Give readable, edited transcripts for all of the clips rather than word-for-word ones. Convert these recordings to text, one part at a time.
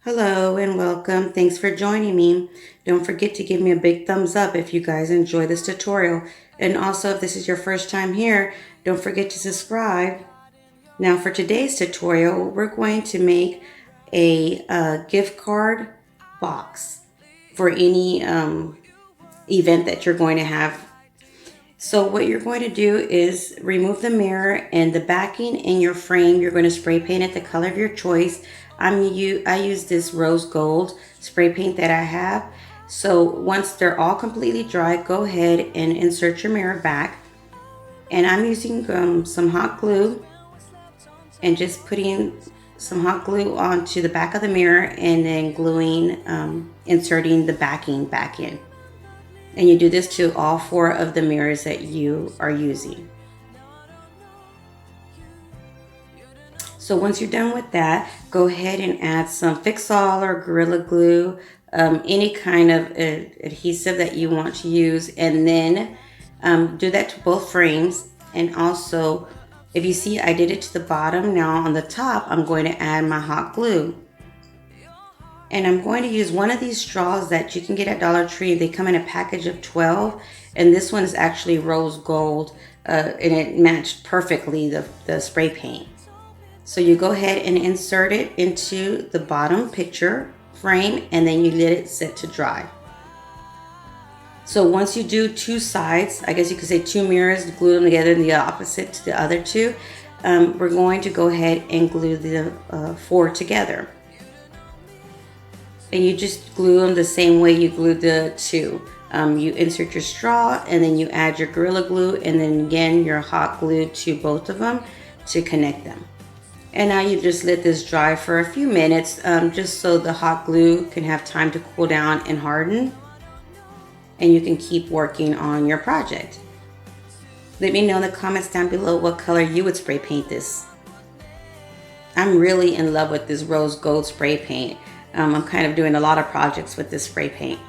Hello and welcome. Thanks for joining me. Don't forget to give me a big thumbs up if you guys enjoy this tutorial. And also, if this is your first time here, don't forget to subscribe. Now for today's tutorial, we're going to make a gift card box for any event that you're going to have. So what you're going to do is remove the mirror and the backing in your frame. You're going to spray paint it the color of your choice. I use this rose gold spray paint that I have. So once they're all completely dry, go ahead and insert your mirror back. And I'm using some hot glue and just putting some hot glue onto the back of the mirror and then inserting the backing back in. And you do this to all 4 of the mirrors that you are using. So once you're done with that, go ahead and add some Fix-All or Gorilla Glue, any kind of adhesive that you want to use, and then do that to both frames. And also, if you see, I did it to the bottom. Now on the top, I'm going to add my hot glue. And I'm going to use one of these straws that you can get at Dollar Tree. They come in a package of 12, and this one is actually rose gold, and it matched perfectly the spray paint. So you go ahead and insert it into the bottom picture frame, and then you let it sit to dry. So once you do 2 sides, I guess you could say 2 mirrors, glue them together in the opposite to the other 2, we're going to go ahead and glue the 4 together. And you just glue them the same way you glued the 2. You insert your straw, and then you add your Gorilla Glue, and then again your hot glue to both of them to connect them. And now you just let this dry for a few minutes, just so the hot glue can have time to cool down and harden, and you can keep working on your project. Let me know in the comments down below what color you would spray paint this. I'm really in love with this rose gold spray paint. I'm kind of doing a lot of projects with this spray paint.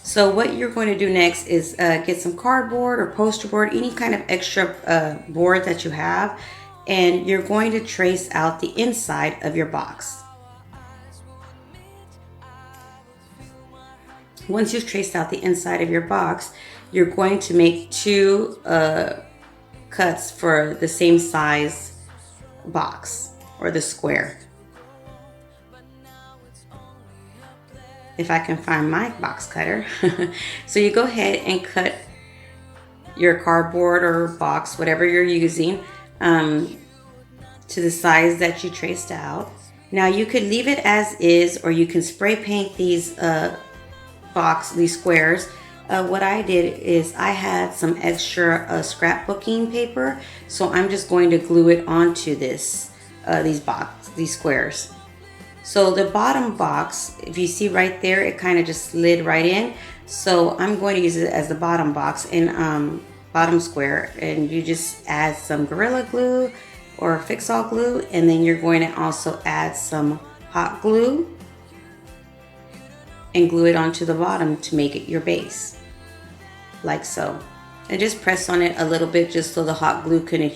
So what you're going to do next is get some cardboard or poster board, any kind of extra board that you have, and you're going to trace out the inside of your box. Once you've traced out the inside of your box, you're going to make 2 cuts for the same size box or the square. If I can find my box cutter. So you go ahead and cut your cardboard or box, whatever you're using, to the size that you traced out. Now you could leave it as is, or you can spray paint these these squares. What I did is I had some extra scrapbooking paper, so I'm just going to glue it onto these squares. So the bottom box, if you see right there, it kind of just slid right in. So I'm going to use it as the bottom box and bottom square. And you just add some Gorilla Glue or Fix-All glue. And then you're going to also add some hot glue and glue it onto the bottom to make it your base. Like so. And just press on it a little bit just so the hot glue can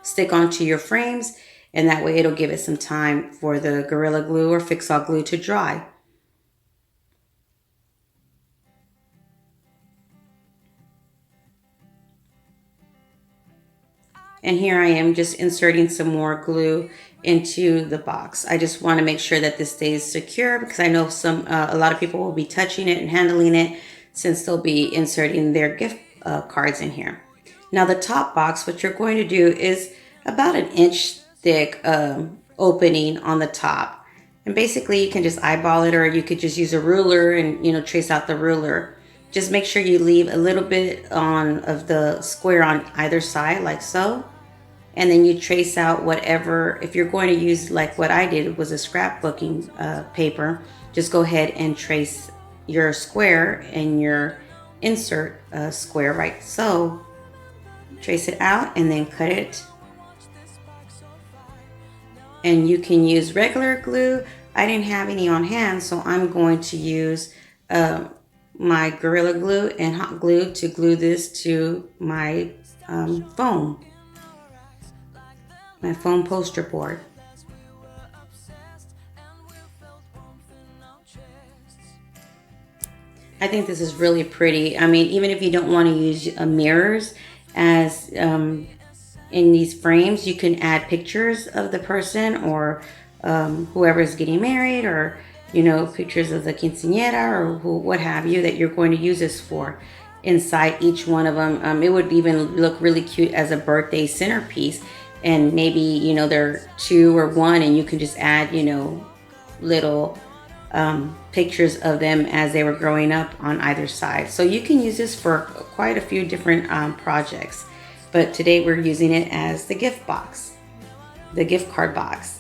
stick onto your frames. And that way it'll give it some time for the Gorilla Glue or Fix-All glue to dry. And here I am just inserting some more glue into the box. I just want to make sure that this stays secure because I know a lot of people will be touching it and handling it since they'll be inserting their gift cards in here. Now the top box, what you're going to do is about 1 inch thick opening on the top, and basically you can just eyeball it, or you could just use a ruler and trace out the ruler. Just make sure you leave a little bit of the square on either side, like so, and then you trace out whatever. If you're going to use, like what I did was a scrapbooking paper, just go ahead and trace your square and your insert square, right so. Trace it out and then cut it. And you can use regular glue. I didn't have any on hand, so I'm going to use my Gorilla Glue and hot glue to glue this to my foam poster board. I think this is really pretty. I mean, even if you don't want to use mirrors as in these frames, you can add pictures of the person or whoever is getting married, or pictures of the quinceanera or what have you that you're going to use this for inside each one of them. It would even look really cute as a birthday centerpiece, and maybe they're two or one, and you can just add little pictures of them as they were growing up on either side. So you can use this for quite a few different projects. But today we're using it as the gift box, the gift card box.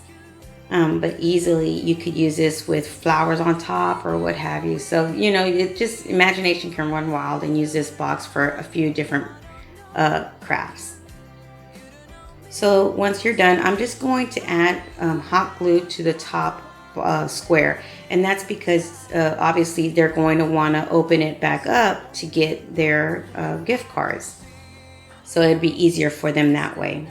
But easily you could use this with flowers on top or what have you. So, it just, imagination can run wild and use this box for a few different crafts. So once you're done, I'm just going to add hot glue to the top square. And that's because obviously they're going to want to open it back up to get their gift cards. So it'd be easier for them that way.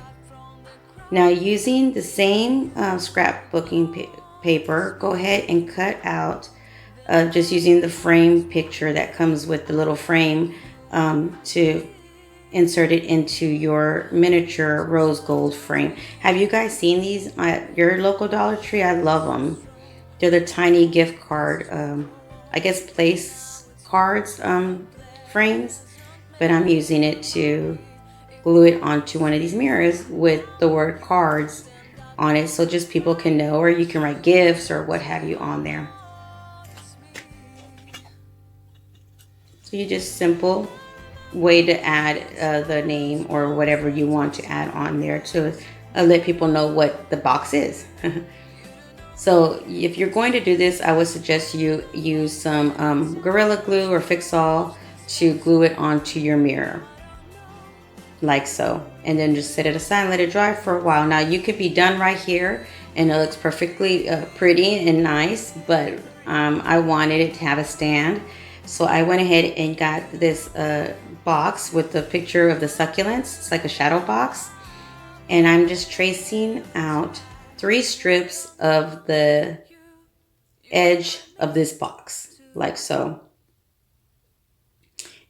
Now, using the same scrapbooking paper, go ahead and cut out, just using the frame picture that comes with the little frame to insert it into your miniature rose gold frame. Have you guys seen these at your local Dollar Tree? I love them. They're the tiny gift card, I guess place cards frames, but I'm using it to glue it onto one of these mirrors with the word cards on it, so just people can know, or you can write gifts or what have you on there. So you just simple way to add the name or whatever you want to add on there to let people know what the box is. So if you're going to do this, I would suggest you use some Gorilla Glue or Fix-All to glue it onto your mirror, like so, and then just set it aside and let it dry for a while. Now you could be done right here and it looks perfectly pretty and nice, but I wanted it to have a stand, so I went ahead and got this box with the picture of the succulents. It's like a shadow box, and I'm just tracing out 3 strips of the edge of this box, like so.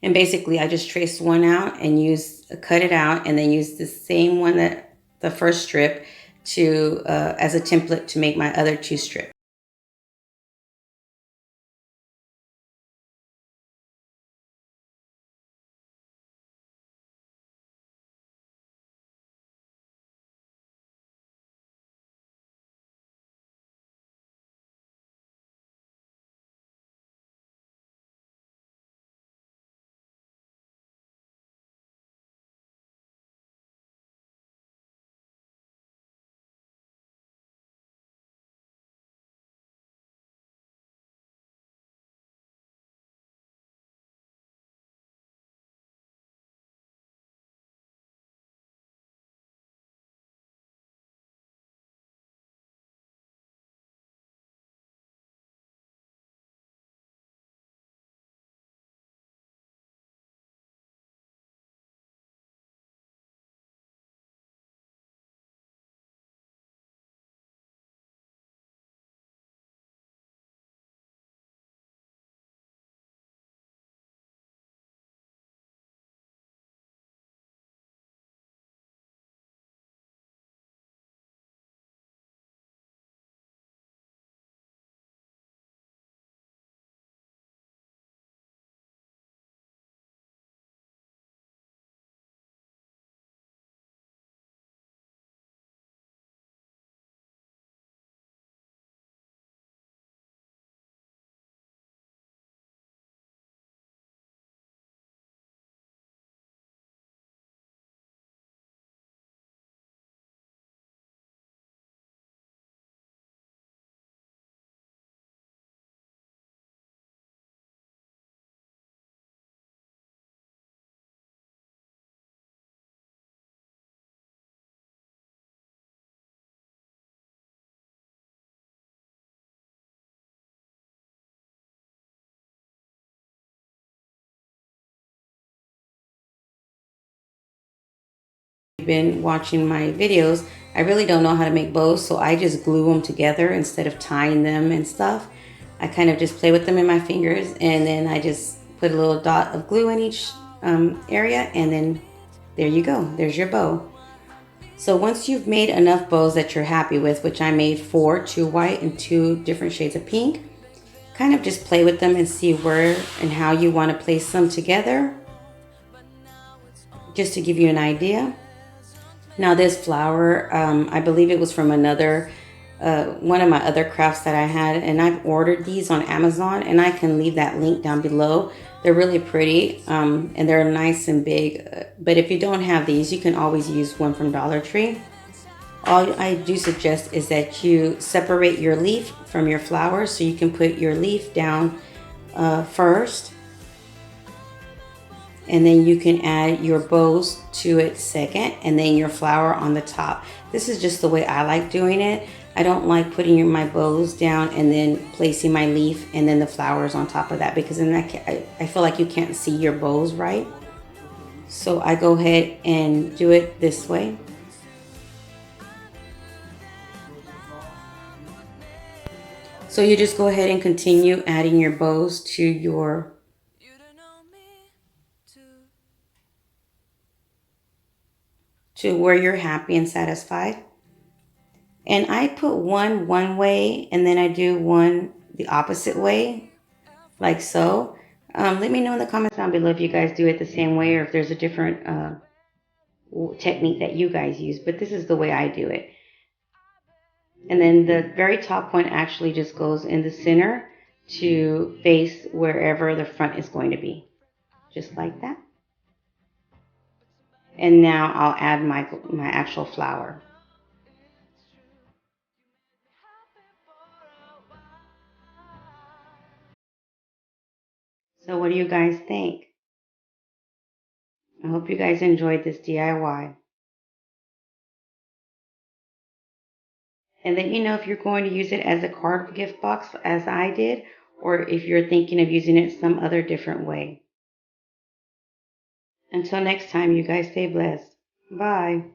And basically I just traced one out and cut it out, and then use the same one, that the first strip, to as a template to make my other 2 strips. Been watching my videos, I really don't know how to make bows, so I just glue them together instead of tying them and stuff. I kind of just play with them in my fingers, and then I just put a little dot of glue in each area, and then there you go. There's your bow. So once you've made enough bows that you're happy with, which I made 4, 2 white and 2 different shades of pink, kind of just play with them and see where and how you want to place them together, just to give you an idea. Now this flower, I believe it was from another one of my other crafts that I had, and I've ordered these on Amazon, and I can leave that link down below. They're really pretty, and they're nice and big, but if you don't have these, you can always use one from Dollar Tree. All I do suggest is that you separate your leaf from your flower, so you can put your leaf down first, and then you can add your bows to it second, and then your flower on the top. This is just the way I like doing it. I don't like putting my bows down and then placing my leaf and then the flowers on top of that, because then I feel like you can't see your bows right. So I go ahead and do it this way. So you just go ahead and continue adding your bows to where you're happy and satisfied. And I put one way, and then I do one the opposite way, like so. Let me know in the comments down below if you guys do it the same way, or if there's a different technique that you guys use. But this is the way I do it. And then the very top point actually just goes in the center to face wherever the front is going to be. Just like that. And now I'll add my actual flower. So what do you guys think? I hope you guys enjoyed this DIY. And let me know if you're going to use it as a card gift box as I did, or if you're thinking of using it some other different way. Until next time, you guys stay blessed. Bye.